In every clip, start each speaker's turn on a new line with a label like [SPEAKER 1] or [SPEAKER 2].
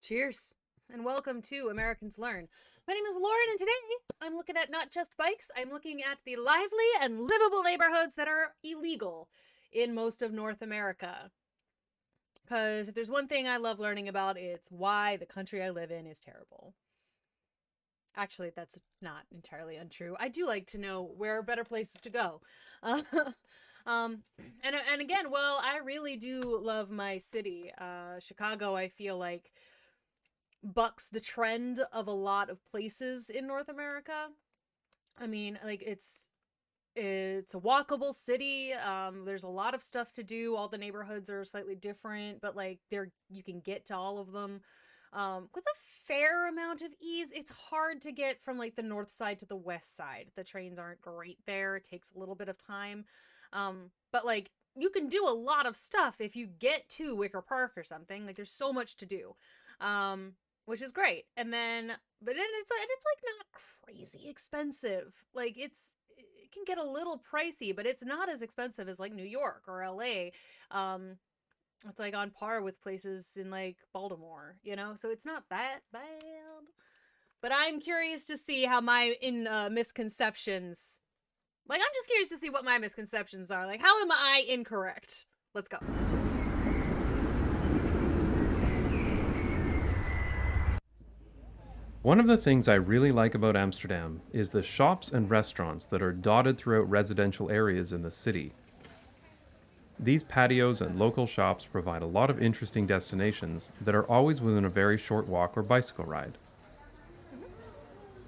[SPEAKER 1] Cheers, and welcome to Americans Learn. My name is Lauren, and today I'm looking at not just bikes, I'm looking at the lively and livable neighborhoods that are illegal in most of North America. Because if there's one thing I love learning about, it's why the country I live in is terrible. Actually, that's not entirely untrue. I do like to know where are better places to go. Uh, and again, well, I really do love my city. Chicago, I feel like bucks the trend of a lot of places in North America. I mean, like it's a walkable city. There's a lot of stuff to do. All the neighborhoods are slightly different, but like you can get to all of them with a fair amount of ease. It's hard to get from like the north side to the west side. The trains aren't great there. It takes a little bit of time. But like you can do a lot of stuff if you get to Wicker Park or something. Like there's so much to do. Which is great. And then but then it's like not crazy expensive. Like it can get a little pricey, but it's not as expensive as like New York or LA. It's like on par with places in like Baltimore, you know? So it's not that bad. But I'm curious to see how my misconceptions, like I'm just curious to see what my misconceptions are. Like how am I incorrect? Let's go.
[SPEAKER 2] One of the things I really like about Amsterdam is the shops and restaurants that are dotted throughout residential areas in the city. These patios and local shops provide a lot of interesting destinations that are always within a very short walk or bicycle ride.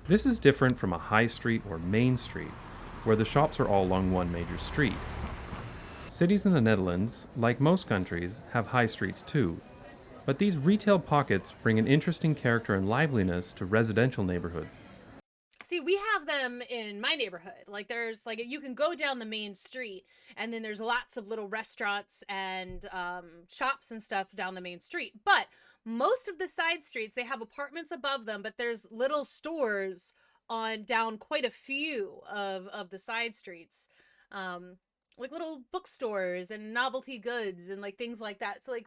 [SPEAKER 2] This is different from a high street or main street, where the shops are all along one major street. Cities in the Netherlands, like most countries, have high streets too, but these retail pockets bring an interesting character and liveliness to residential neighborhoods.
[SPEAKER 1] See, we have them in my neighborhood. Like there's like you can go down the main street and then there's lots of little restaurants and shops and stuff down the main street. But most of the side streets, they have apartments above them, but there's little stores on down quite a few of the side streets. Like little bookstores and novelty goods and like things like that. So like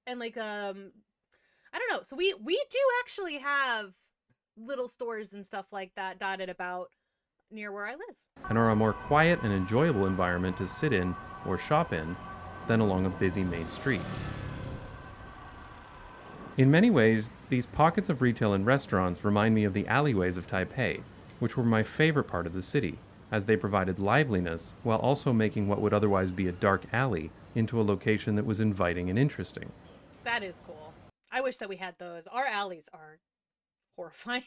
[SPEAKER 1] and like I don't know. So we do actually have little stores and stuff like that dotted about near where I live.
[SPEAKER 2] And are a more quiet and enjoyable environment to sit in or shop in than along a busy main street. In many ways, these pockets of retail and restaurants remind me of the alleyways of Taipei, which were my favorite part of the city, as they provided liveliness while also making what would otherwise be a dark alley into a location that was inviting and interesting.
[SPEAKER 1] That is cool. I wish that we had those. Our alleys are horrifying.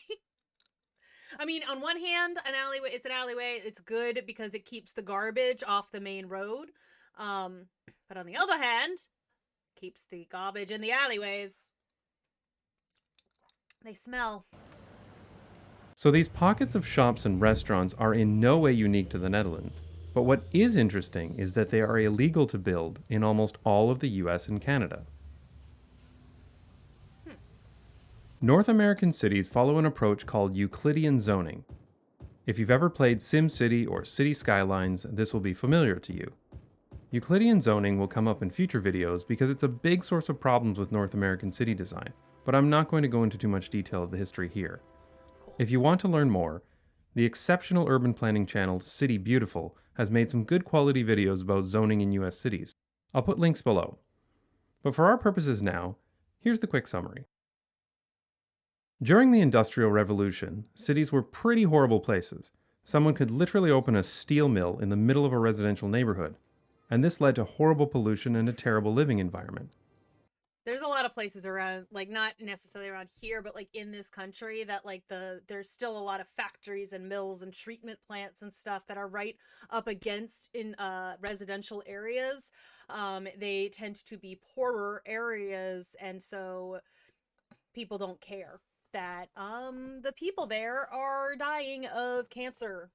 [SPEAKER 1] I mean, on one hand, an alleyway, it's an alleyway. It's good because it keeps the garbage off the main road. But on the other hand, keeps the garbage in the alleyways. They smell.
[SPEAKER 2] So these pockets of shops and restaurants are in no way unique to the Netherlands. But what is interesting is that they are illegal to build in almost all of the US and Canada. North American cities follow an approach called Euclidean zoning. If you've ever played SimCity or City Skylines, this will be familiar to you. Euclidean zoning will come up in future videos because it's a big source of problems with North American city design, but I'm not going to go into too much detail of the history here. If you want to learn more, the exceptional urban planning channel City Beautiful has made some good quality videos about zoning in US cities. I'll put links below. But for our purposes now, here's the quick summary. During the Industrial Revolution, cities were pretty horrible places. Someone could literally open a steel mill in the middle of a residential neighborhood, and this led to horrible pollution and a terrible living environment.
[SPEAKER 1] There's a lot of places around, like not necessarily around here, but like in this country that like there's still a lot of factories and mills and treatment plants and stuff that are right up against in residential areas. They tend to be poorer areas, and so people don't care that the people there are dying of cancer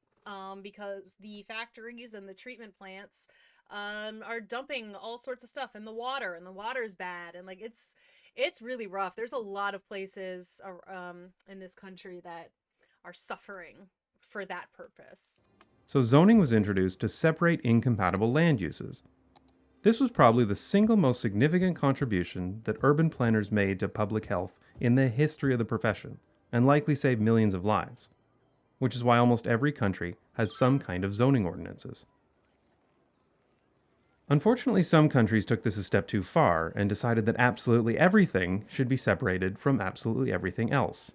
[SPEAKER 1] because the factories and the treatment plants are dumping all sorts of stuff in the water, and the water is bad, and like it's really rough. There's a lot of places in this country that are suffering for that purpose.
[SPEAKER 2] So zoning was introduced to separate incompatible land uses. This was probably the single most significant contribution that urban planners made to public health in the history of the profession, and likely saved millions of lives, which is why almost every country has some kind of zoning ordinances. Unfortunately, some countries took this a step too far and decided that absolutely everything should be separated from absolutely everything else.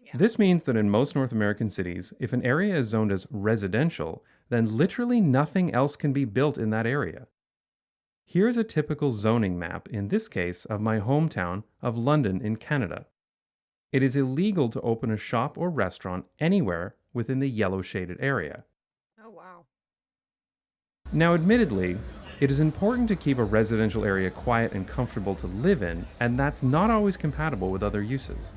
[SPEAKER 1] Yeah,
[SPEAKER 2] This
[SPEAKER 1] makes
[SPEAKER 2] means that
[SPEAKER 1] sense.
[SPEAKER 2] in most North American cities, if an area is zoned as residential, then literally nothing else can be built in that area. Here's a typical zoning map, in this case of my hometown of London in Canada. It is illegal to open a shop or restaurant anywhere within the yellow shaded area.
[SPEAKER 1] Oh, wow.
[SPEAKER 2] Now, admittedly, it is important to keep a residential area quiet and comfortable to live in, and that's not always compatible with other uses.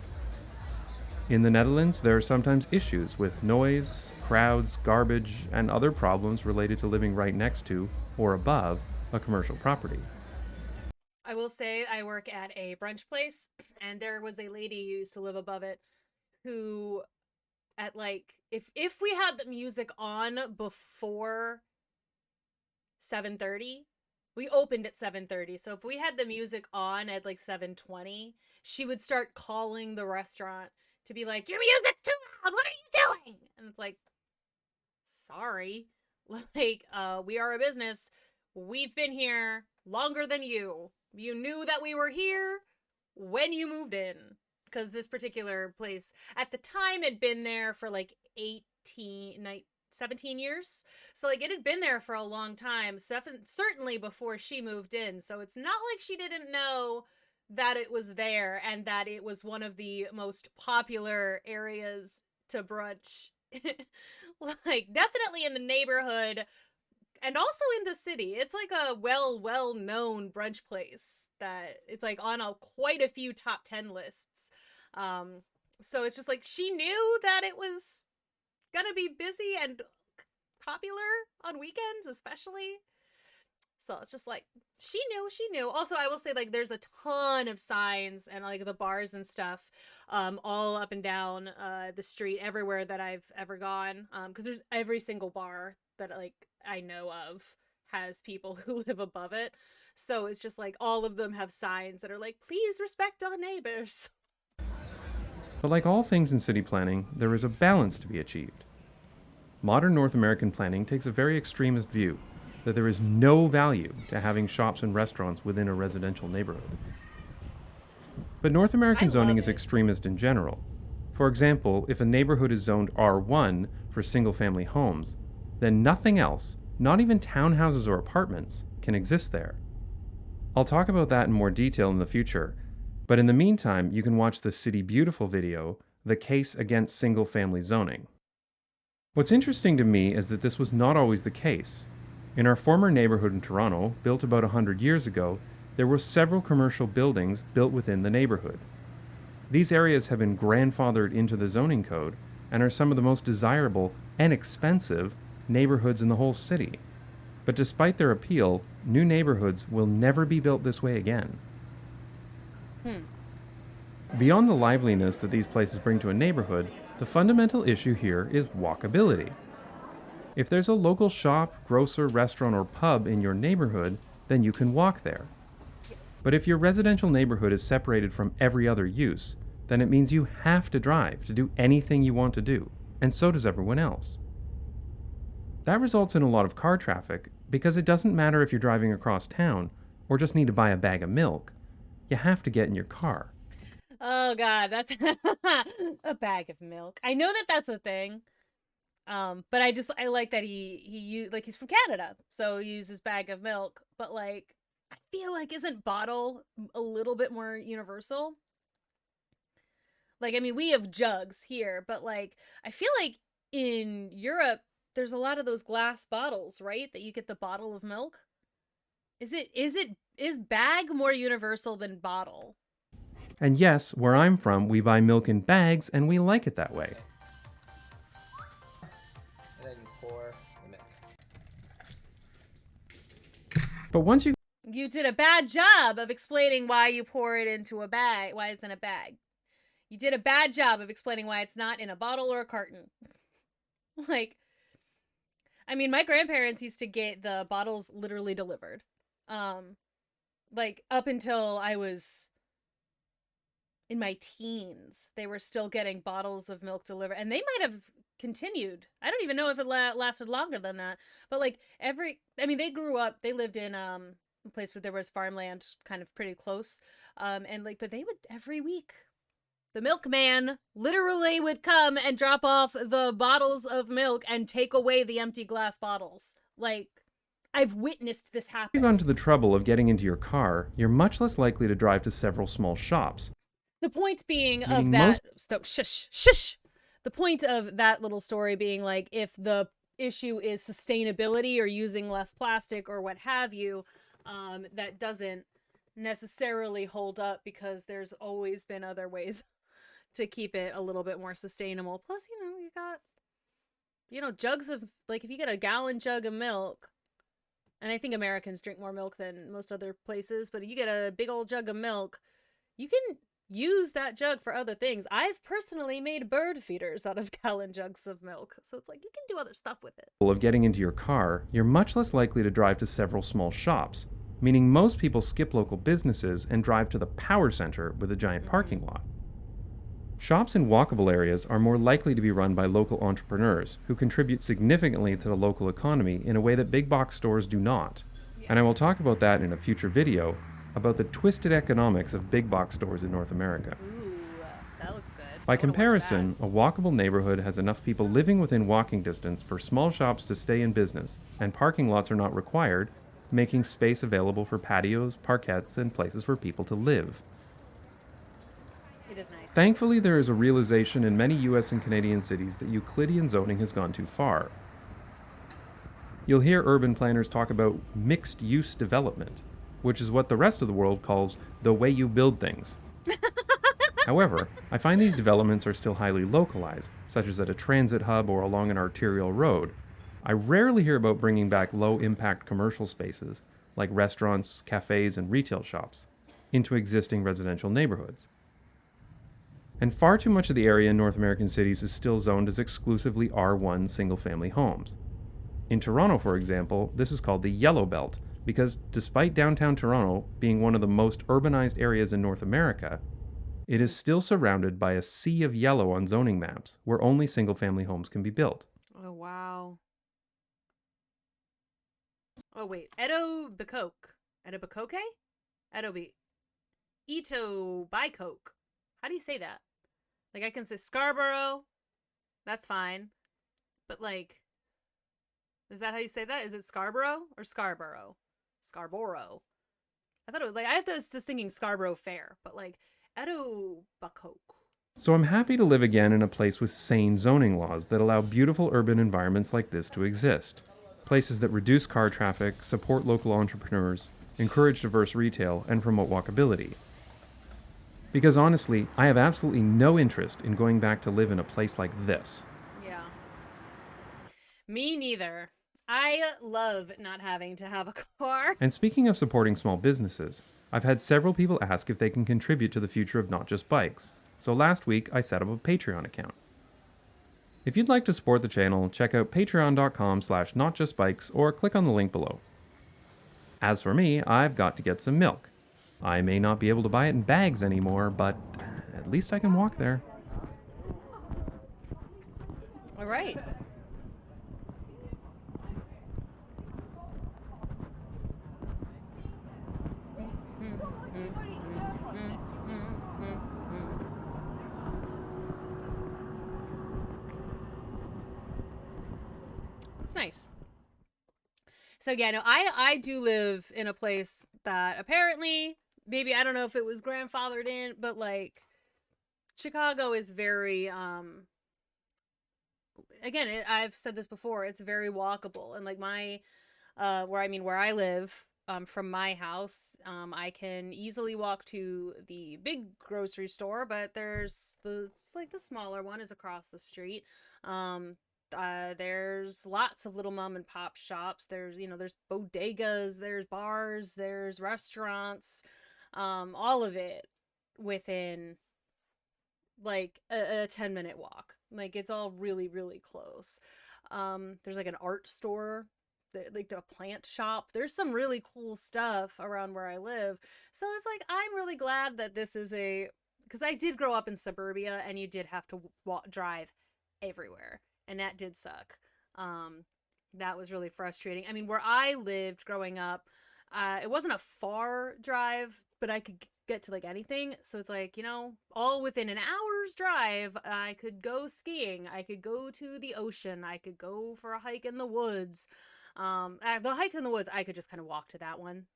[SPEAKER 2] In the Netherlands, there are sometimes issues with noise, crowds, garbage, and other problems related to living right next to or above a commercial property.
[SPEAKER 1] I will say I work at a brunch place, and there was a lady who used to live above it who, at like, if we had the music on before 7:30, we opened at 7:30. So if we had the music on at like 7:20, she would start calling the restaurant to be like, "Your music's too loud. What are you doing?" And it's like, "Sorry. Like, we are a business. We've been here longer than you. You knew that we were here when you moved in." Because this particular place at the time had been there for like 17 years. So like it had been there for a long time, certainly before she moved in. So it's not like she didn't know that it was there and that it was one of the most popular areas to brunch. Like definitely in the neighborhood and also in the city. It's like a well known brunch place that it's like on quite a few top 10 lists. Um so it's just like she knew that it was gonna be busy and popular on weekends, especially. So it's just like she knew. Also, I will say like there's a ton of signs and like the bars and stuff, all up and down the street everywhere that I've ever gone. Because there's every single bar that like I know of has people who live above it. So it's just like all of them have signs that are like, please respect our neighbors.
[SPEAKER 2] But like all things in city planning, there is a balance to be achieved. Modern North American planning takes a very extremist view that there is no value to having shops and restaurants within a residential neighborhood. But North
[SPEAKER 1] I
[SPEAKER 2] American zoning
[SPEAKER 1] love
[SPEAKER 2] is
[SPEAKER 1] it.
[SPEAKER 2] extremist in general. For example, if a neighborhood is zoned R1 for single family homes, then nothing else, not even townhouses or apartments, can exist there. I'll talk about that in more detail in the future, but in the meantime, you can watch the City Beautiful video, The Case Against Single Family Zoning. What's interesting to me is that this was not always the case. In our former neighborhood in Toronto, built about 100 years ago, there were several commercial buildings built within the neighborhood. These areas have been grandfathered into the zoning code and are some of the most desirable and expensive neighborhoods in the whole city. But despite their appeal, new neighborhoods will never be built this way again.
[SPEAKER 1] Hmm.
[SPEAKER 2] Beyond the liveliness that these places bring to a neighborhood, the fundamental issue here is walkability. If there's a local shop, grocer, restaurant, or pub in your neighborhood, then you can walk there.
[SPEAKER 1] Yes.
[SPEAKER 2] But if your residential neighborhood is separated from every other use, then it means you have to drive to do anything you want to do, and so does everyone else. That results in a lot of car traffic because it doesn't matter if you're driving across town or just need to buy a bag of milk. You have to get in your car.
[SPEAKER 1] Oh God, that's a bag of milk. I know that that's a thing. But I like that like he's from Canada, so he uses bag of milk. But like, I feel like isn't bottle a little bit more universal? Like, I mean, we have jugs here, but like, I feel like in Europe there's a lot of those glass bottles, right? That you get the bottle of milk. Is bag more universal than bottle?
[SPEAKER 2] And yes, where I'm from, we buy milk in bags and we like it that way.
[SPEAKER 3] And then pour the milk.
[SPEAKER 2] But once you
[SPEAKER 1] You did a bad job of explaining why you pour it into a bag, why it's in a bag. You did a bad job of explaining why it's not in a bottle or a carton. Like, I mean, my grandparents used to get the bottles literally delivered. Um, like up until I was in my teens, they were still getting bottles of milk delivered, and they might have continued. I don't even know if it lasted longer than that. But like I mean, they grew up. They lived in a place where there was farmland, kind of pretty close. And like, but they would every week. The milkman literally would come and drop off the bottles of milk and take away the empty glass bottles. Like, I've witnessed this
[SPEAKER 2] If you've gone
[SPEAKER 1] happen.
[SPEAKER 2] to the trouble of getting into your car, you're much less likely to drive to several small shops,
[SPEAKER 1] The point being of
[SPEAKER 2] meaning most
[SPEAKER 1] that shush. The point of that little story being like, if the issue is sustainability or using less plastic or what have you, that doesn't necessarily hold up because there's always been other ways to keep it a little bit more sustainable. Plus, you got, jugs of, like, if you get a gallon jug of milk, and I think Americans drink more milk than most other places, but if you get a big old jug of milk, you can use that jug for other things. I've personally made bird feeders out of gallon jugs of milk. So it's like you can do other stuff with it.
[SPEAKER 2] of getting into your car, you're much less likely to drive to several small shops, meaning most people skip local businesses and drive to the power center with a giant parking lot. Shops in walkable areas are more likely to be run by local entrepreneurs who contribute significantly to the local economy in a way that big box stores do not. And I will talk about that in a future video about the twisted economics of big box stores in North America.
[SPEAKER 1] Ooh, that looks good.
[SPEAKER 2] By
[SPEAKER 1] I wanna watch
[SPEAKER 2] comparison, a walkable neighborhood has enough people living within walking distance for small shops to stay in business, and parking lots are not required, making space available for patios, parkettes, and places for people to live.
[SPEAKER 1] that. It is nice.
[SPEAKER 2] Thankfully, there is a realization in many US and Canadian cities that Euclidean zoning has gone too far. You'll hear urban planners talk about mixed use development, which is what the rest of the world calls the way you build things. However, I find these developments are still highly localized, such as at a transit hub or along an arterial road. I rarely hear about bringing back low impact commercial spaces, like restaurants, cafes, and retail shops, into existing residential neighborhoods. And far too much of the area in North American cities is still zoned as exclusively R1 single family homes. In Toronto, for example, this is called the Yellow Belt, because despite downtown Toronto being one of the most urbanized areas in North America, it is still surrounded by a sea of yellow on zoning maps, where only single family homes can be built.
[SPEAKER 1] Oh, wow. Oh, wait. Edo Bacoke. Edo Bacoke? Edo Be. Ito Bicoke. How do you say that? Like, I can say Scarborough. That's fine. But, like, is that how you say that? Is it Scarborough or Scarborough? Scarborough. I thought it was like, I was just thinking Scarborough Fair, but like Edo Bacoke.
[SPEAKER 2] So I'm happy to live again in a place with sane zoning laws that allow beautiful urban environments like this to exist. Places that reduce car traffic, support local entrepreneurs, encourage diverse retail, and promote walkability. Because honestly, I have absolutely no interest in going back to live in a place like this.
[SPEAKER 1] Yeah. Me neither. I love not having to have a car.
[SPEAKER 2] And speaking of supporting small businesses, I've had several people ask if they can contribute to the future of Not Just Bikes. So last week, I set up a Patreon account. If you'd like to support the channel, check out patreon.com/notjustbikes or click on the link below. As for me, I've got to get some milk. I may not be able to buy it in bags anymore, but at least I can walk there.
[SPEAKER 1] All right. It's nice. So yeah, no, I do live in a place that apparently, maybe I don't know if it was grandfathered in, but like Chicago is very again, I've said this before, it's very walkable, and like my where I live, from my house, I can easily walk to the big grocery store, but it's like the smaller one is across the street. There's lots of little mom and pop shops. There's bodegas, there's bars, there's restaurants, all of it within like a 10-minute walk. Like, it's all really, really close. There's like an art store, like a plant shop. There's some really cool stuff around where I live. So it's like I'm really glad that this is because I did grow up in suburbia and you did have to drive everywhere, and that did suck. Um, that was really frustrating. I mean, where I lived growing up, it wasn't a far drive, but I could get to like anything. So it's like, all within an hour's drive, I could go skiing. I could go to the ocean. I could go for a hike in the woods. The hike in the woods, I could just kind of walk to that one.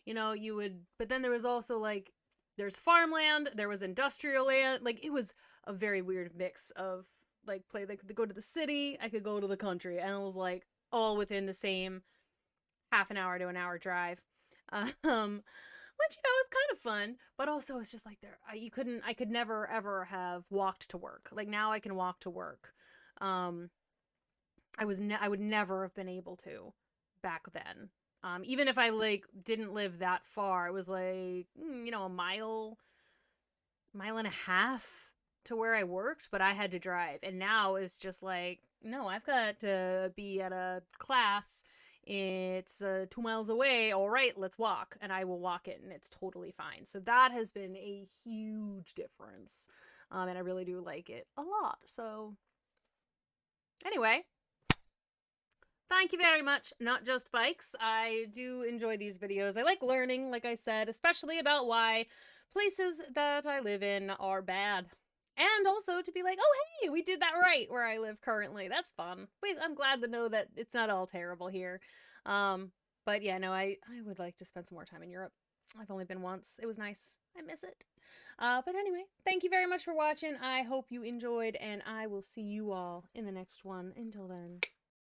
[SPEAKER 1] You would, but then there was also like, there's farmland, there was industrial land. Like, it was a very weird mix of like go to the city, I could go to the country, and it was like all within the same half an hour to an hour drive. Which is kind of fun, but also it's just like I could never ever have walked to work. Like, now I can walk to work. I would never have been able to back then. Even if I like didn't live that far, it was like a mile and a half to where I worked, but I had to drive. And now it's just like, no, I've got to be at a class. It's 2 miles away. All right, let's walk. And I will walk it, and it's totally fine. So that has been a huge difference. And I really do like it a lot. So anyway, thank you very much, Not Just Bikes. I do enjoy these videos. I like learning, like I said, especially about why places that I live in are bad. And also to be like, oh, hey, we did that right where I live currently. That's fun. I'm glad to know that it's not all terrible here. But yeah, no, I would like to spend some more time in Europe. I've only been once. It was nice. I miss it. But anyway, thank you very much for watching. I hope you enjoyed, and I will see you all in the next one. Until then.